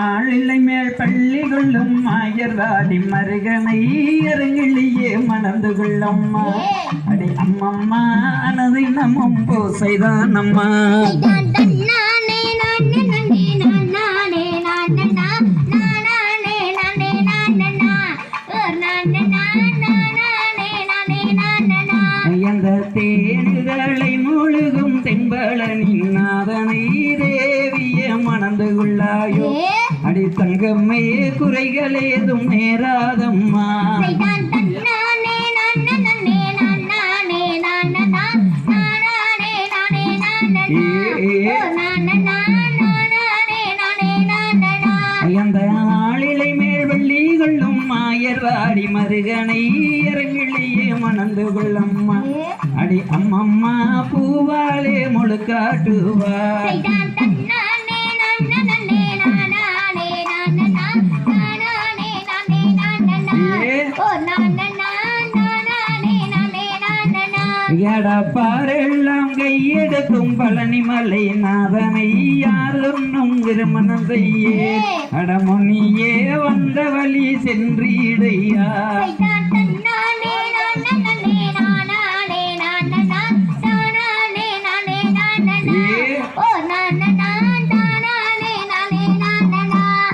ஆளில்லை மேல் பள்ளி கொள்ளும் ஆயர்வாடி மருகனை அரங்கிலேயே மணந்து கொள்ளம்மா அடி அம்மம்மா அனதை நம்மும் பூசைதான் அம்மா எந்த தேடுதலை முழுகும் தென்பளனின் நாதனை தேவிய மணந்து கொள்ளாயோ அடி தங்கம்மே குறைகள் ஏதும் நேராதம்மா அந்த ஆளிலை மேல் வள்ளி கொள்ளும் ஆயர்வாடி மருகனை அரங்கிலேயே மணந்து கொள்ளம்மா அடி அம்மம்மா பூவாலே முழுக்காட்டுவா எடப்பாரெல்லாம் கையெடுக்கும் பழனிமலை நாதனை யாரும் திருமணம் செய்ய அடமுனியே வந்த வழி சென்றீடையா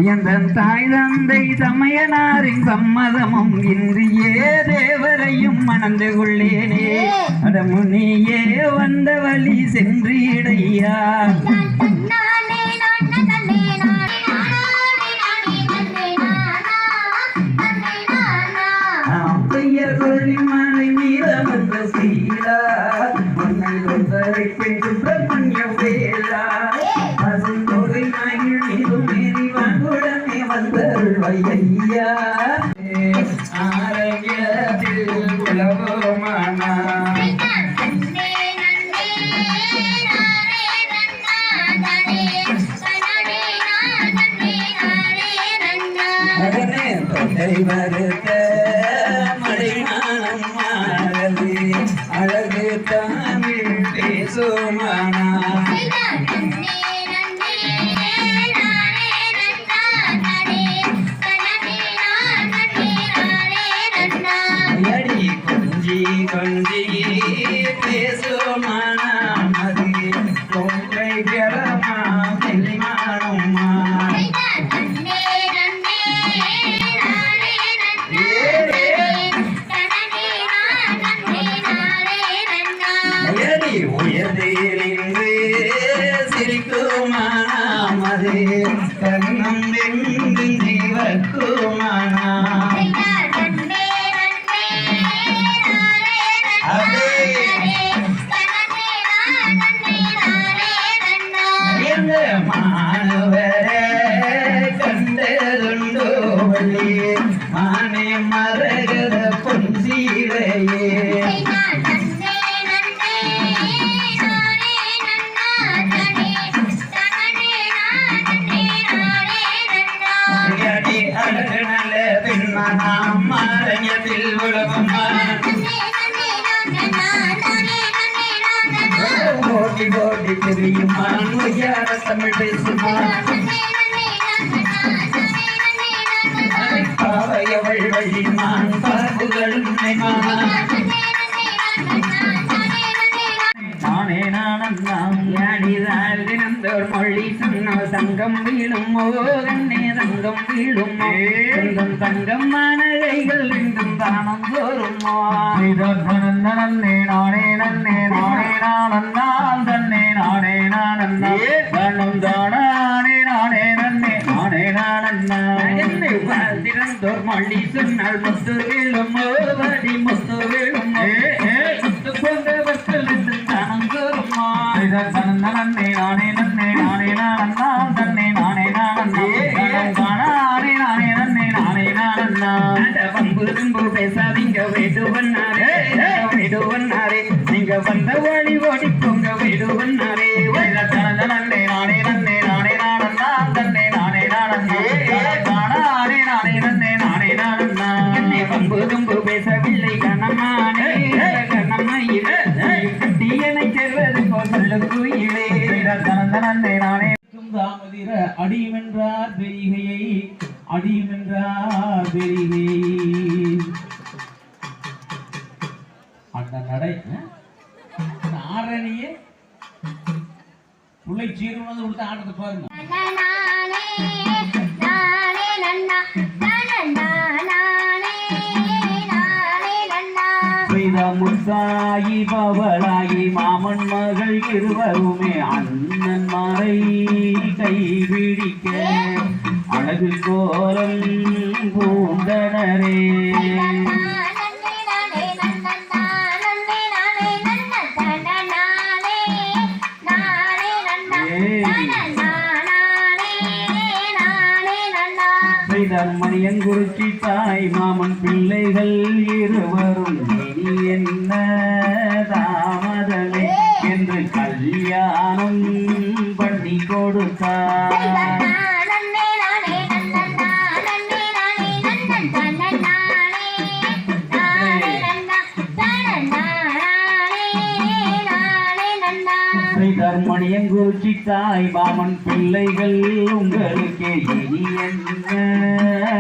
எந்த தாய் தந்தை சமயனாரின் சம்மதமும் இன்றியே தேவரையும் மணந்து கொள்ளேனே அடமுனியே வந்த வழி சென்றீடையா மலை மீத வந்த சீலா மண்ணை ஒன்றரை பெண் சுப்பிரமணியம் வேலா பசுந்தொகை நாயில் மீதும் மேரிவாங்குடனே வந்தருள்வையா ஆரோக்கியத்தில் உலகமானா தொண்டை வருத்த மழை நாணம் மாறது அழகு தமிழ் பேசுமானா அடி கொஞ்சி கொஞ்சி பேசுமானா மது கொங்கை கிளமா செல்லிமானம்மா உயர்ந்தேரிந்து சிரிக்குமானாமது கண்ணம் வெந்து ஜீவக்குமானா மாணவரே கண்டதுண்டோ வழி மானே மரகத பொன்சீலையே மாரண்யத்தில் உலகம்மா கோட்டி கோட்டி தெரியுமா யார தமிழ் பேசுமா பாவையவள் வழிமான் பாகுகளும் நானே நானந்தாம் யாடிதால் தினந்தோர் மொழி சொன்ன தங்கம் வீழும் கண்ணே தங்கம் வீழும் தங்கம் மானகைகள் என்றும் தானம் தோறும் நன்னே நானே நன்னே நானே நானந்தான் தன்னே நானே நானந்தா தன்னும் தானே நானே நன்னே நானே நானந்தா என்னை திறந்தோர் மொழி சொன்னால் முத்து வீழும் வடி முத்து வீழும் முத்து கொண்டவர்கள் என்று தானம் தோறுமா நன்னே நானே நன்னே நானே நானந்தான் தன்னே நானே நானந்தா தானே நானே நன்னே நானே நானந்தா வம்பு பேசாதீங்க வேடுவன்னாரே வேடுவன்னாரே நீங்க வந்த வழி ஓடிப்போங்க வேடுவன்னாரே சொல்லுக்குயிலே தனந்தனே நானே தாமதிர அடியுமென்றார் பெரிகையை அடியுமென்றார் பெரிகையை அந்த நடை ஆரணியே புள்ளை சீர்மது கொடுத்து ஆடுறது பாருங்க. முத்தாயி பவளாயி மாமன் மகள் இருவருமே அண்ணன் மறை கைபிடிக்க அழகு கோலம் பூண்டனரே மணியங்குறிச்சி தாய் மாமன் பிள்ளைகள் இருவரும் இனி என்ன தாமதமே என்று கல்யாணம் பண்ணி கொடுத்தார். மணியங்குறிச்சி தாய் மாமன் பிள்ளைகள் உங்களுக்கு இனி என்ன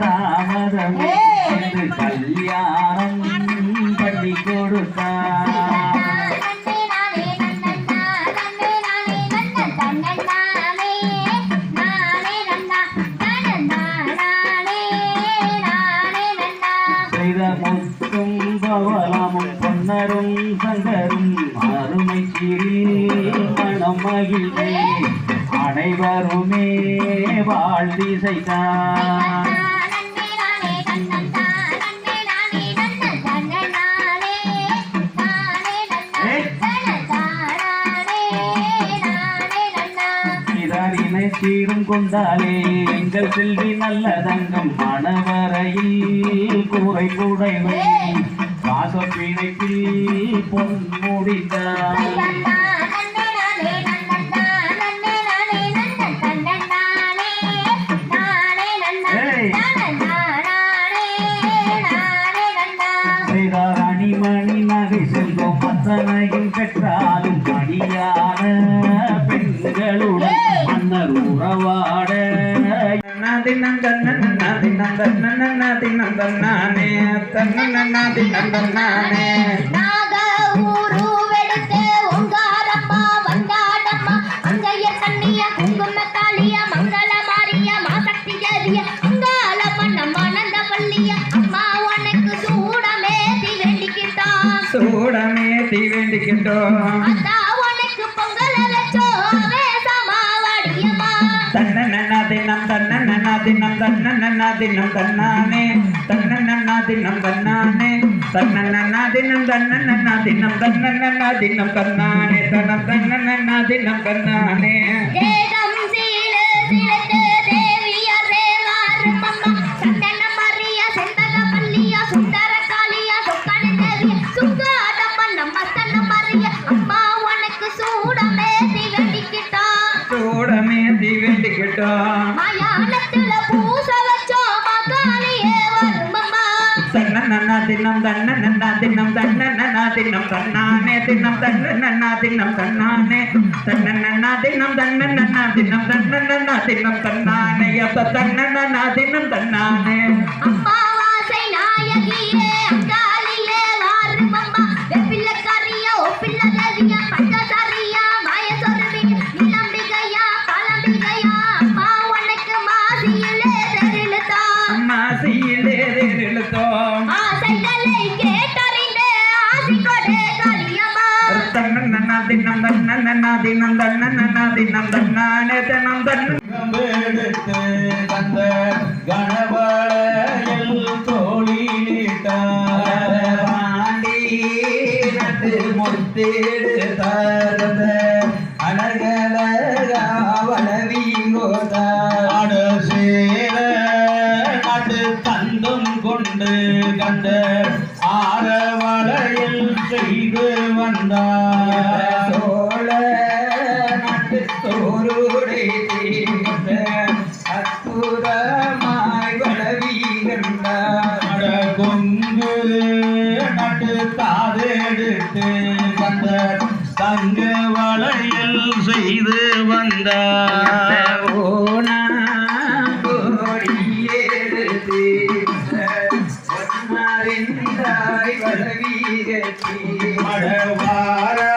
தாமதமே என்று கல்யாணம் பண்ணி கொடுத்தார். முத்தும் பவளமும் பொன்னரும் சங்கரும் அருமை சீரில் மனம் மகிழ்வே அனைவருமே வாழ்ந்திசைத்தார். சீரும் கொண்டாலே எங்கள் செல்வி நல்ல தங்கம் மணவரையில் கூரை கூடைவை வாச பிணைப்பில் பொன் முடிந்தார். அணிமணி நகை செல்வம் அத்தனையும் பெற்றாலும் மணியான பெண்களுடன் மன்னர் உறவாட தினம் தன்னானே சூடமேத்தி வேண்டிக்கிட்டோம் தன்னன்னா தினம் தன்னன்னா தினம் தன்னன்னா தினம் தன்னானே தன்னன்னா தினம் தன்னானே தன்னன்னா தினம் தன்னன்னா தினம் தன்னன்னா தினம் தன்னானே தனம் தன்னன்னா தினம் தன்னானே தினம் தன்னன்னா தினம் தன்னன்னா தினம் தன்னானே தினம் தன்னன்னா தினம் தன்னானே தன்னன்னா தினம் தன்னன்னா தினம் தன்னன்னா தினம் தன்னானே அப்ப தன்னன்னா தினம் தன்னானே அம்மாவாசை நாயகியே அங்காளியே வாருமம்மா வெப்பிலக்காரியா ஒப்பில்லகரியா பஞ்சசாரியா மாயசொருவியா இளம்பிகையா பழம்பிகையா அம்மா உனக்கு மாசியிலே தெரிலுதோ மாசியிலே தெரிலுதோ தினம் தன்னன்னா தினம் தன்னன்னா தினம் தன்னானே தினம் தன்னெடுத்து தந்த கணவளையில் தோளிலிட்டார் பாண்டி நட்டு முத்தேடு தந்த அழகழகாவளவீங்கோதார் சேர நட்டு தந்தும் கொண்டு கண்ட ஆரவளையில் செய்து வந்தார் சோழ நட்டு தோருடை தீர்ந்த அற்புதமாய் வளவீகண்டார் கொங்கு நட்டு காதெடுத்து வந்த தங்க வளை செய்து வந்தார். ஓனா கோடியேறுது ஒன்னாரிந்தாய் வளவீகத்தி மடவாரே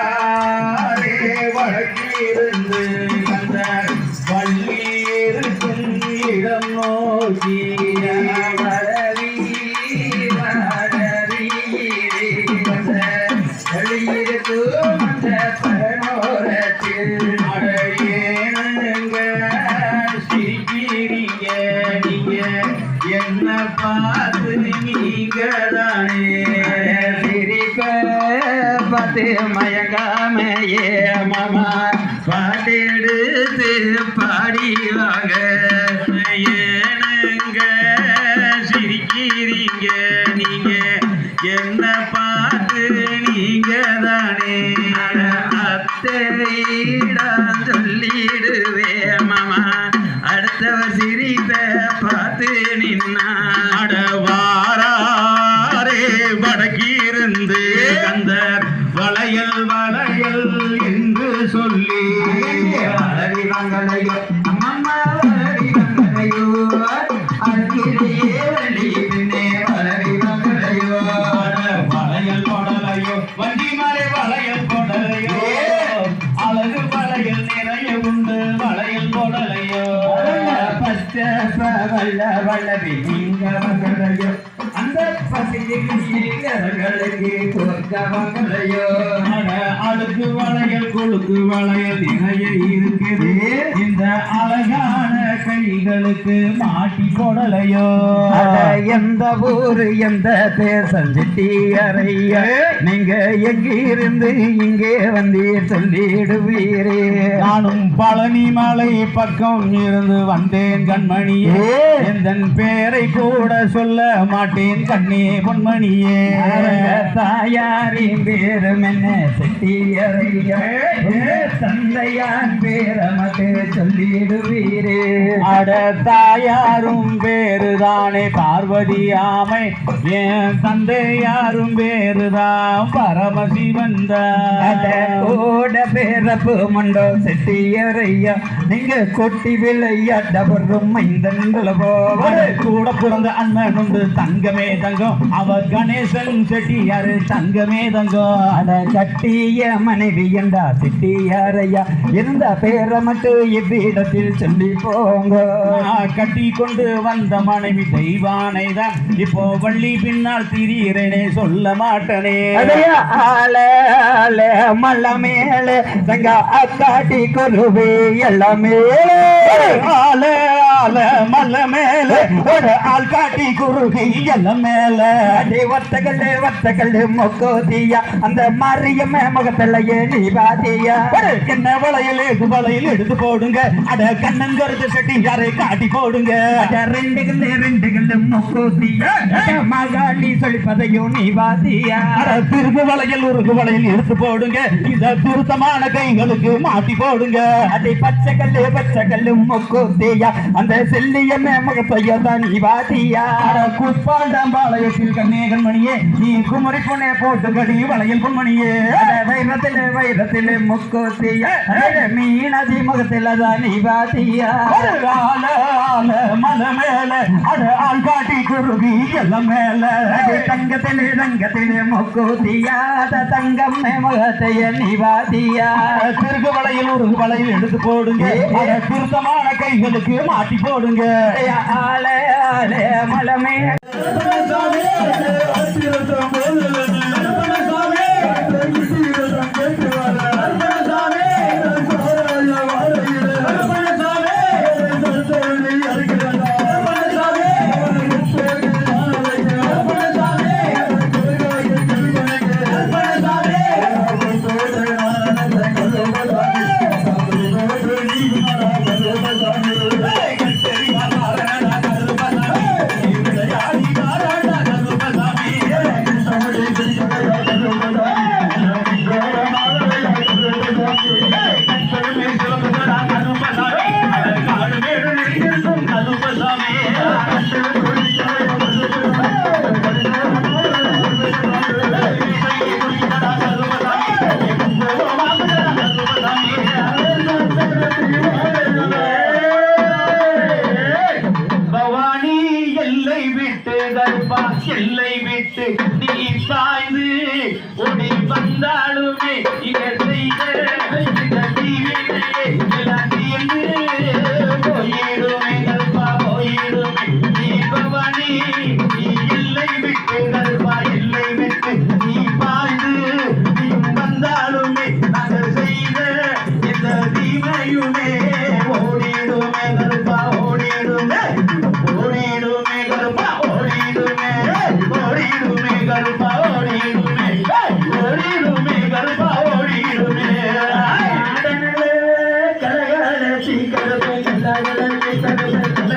வழக்கிருந்து அந்த வள்ளீருக்கும் இடம் நோக்கி அடையேனுங்க சிரிக்கிறீங்க நீங்க என்ன பார்த்து நீங்க தானே சிரிப்ப பார்த்து மயங்காமையே மாமா பாட்டெடுத்து பாடிவாங்க. ஏனுங்க சிரிக்கிறீங்க நீங்க என்ன பார்த்து நீங்க தானே அத்தையிடம் சொல்லிடுவே மாமா அடுத்தவர் சிரிப்ப பார்த்து நின்னா. அடவாரே வடக்கிருந்து அந்த வளையல் வளையல் என்று சொல்லி வளரி வங்களையோ அம்மம்மா வளரி வங்களையோ அருகிலேயே வள்ளி பின்னே வளரி வங்களையோ வளையல் கொடலையோ வண்டி மாலை வளையல் கொடலையோ அழகு வளையல் நிறைய உண்டு வளையல் கொடலையோ பச்சை வல்ல வல்லவி நீங்க வங்களையோ அந்த பசிகளுக்கு கொடுக்க வங்களையோ அடுக்கு வளையல் கொழுக்கு வளையல் நிறைய இருக்குது இந்த அழகான கைகளுக்கு மாட்டி கொடலையோ. எந்த ஊரு எந்த தேசம் சிட்டியறைய நீங்க எங்கிருந்து இங்கே வந்தீர் சொல்லிடுவீரே. நானும் பழனி மலை பக்கம் இருந்து வந்தேன் கண்மணியே எந்தன் பேரை கூட சொல்ல மாட்டேன் கண்ணே பொன்மணியே. தாயாரின் பேரும் என்ன சிட்டியறைய தந்தையான் பேரமக்கு சொல்லிடுவீரே. அட தாயாரும் பேருதானே பார்வதியாமை என் தந்தையாரும் பேருதான் பரமசிவன் கூட பேரப்பு மண்டோ செட்டியறையா நீங்க கொட்டி விளையாட்ட வரும் மைந்தன்கள போவ கூட பிறந்த அண்ணன் உண்டு தங்கமே தங்கம் அவ கணேசன் செட்டியாரு தங்கமே தங்கம். அட கட்டிய மனைவி என்றா செட்டியாரையா இருந்த பேரை மட்டும் இவ்விடத்தில் சொல்லி போங்க. கட்டி கொண்டு வந்த மனைவி தெய்வானை தான் இப்போ வள்ளி பின்னால் திரியிறேனே சொல்ல மாட்டனே. ஆள மல்ல மேலே தங்க அக்காட்டி குருவி எல்லாம் மேலே ஆல ஆல மல்ல மேல ஒரு ஆள் காட்டி குருகை எல்லாம் மேல அடி வத்தக்கல்லு மொக்கோதியா அந்த மாரியம்ம முகத்திலேயே நீ பாதியா. என்ன வளையல் எடுத்து போடுங்க அட கண்ணங்கருது செட்டி யாரை காட்டி போடுங்க. ரெண்டு கல்லு மொக்கோதியா மகாளி சொல்லிப்பதையும் நீ பாதியா. திருகு வளையல் உருகு வளையல் எடுத்து போடுங்க இந்த திருத்தமான கைகளுக்கு மாட்டி போடுங்க. அடி பச்சை கல்லு மொக்கோதியா அந்த செல்லியம்ம முகத்தையோ தான் நீ பாதியா. குப்பாண்டம் பாளையத்தில் கண்ணே கண்மணியே நீ குமரி பொண்ணே போட்டு கடி வளையல் பொன்மணியே. வைரத்திலே முக்கோத்தியா மீனதி முகத்தில தான் நீ பாதியா. ஆல ஆல மலை மேல அட ஆள் காட்டி குருகி எல்லாம் மேல தங்கத்திலே முக்கோத்தியா தங்கம் முகத்தைய நீ பாதியா. திருகு வளையல் உருகு வளையல் எடுத்து போடுங்க அட திருத்தமான கைகளுக்கு மாட்டி போடுங்க. ஆள மலமே தீமையுமே ஓடிடுமே கருப்பா ஓடிடுமே ஓடிடுமே கருப்பா ஓடிடுமே ஓடிடுமே கருப்பா ஓடிடுமே ஓடிடுமே கருப்பா ஓடிடுமே கலகலச்சி கருப்பை கலகலச்சி கருப்பை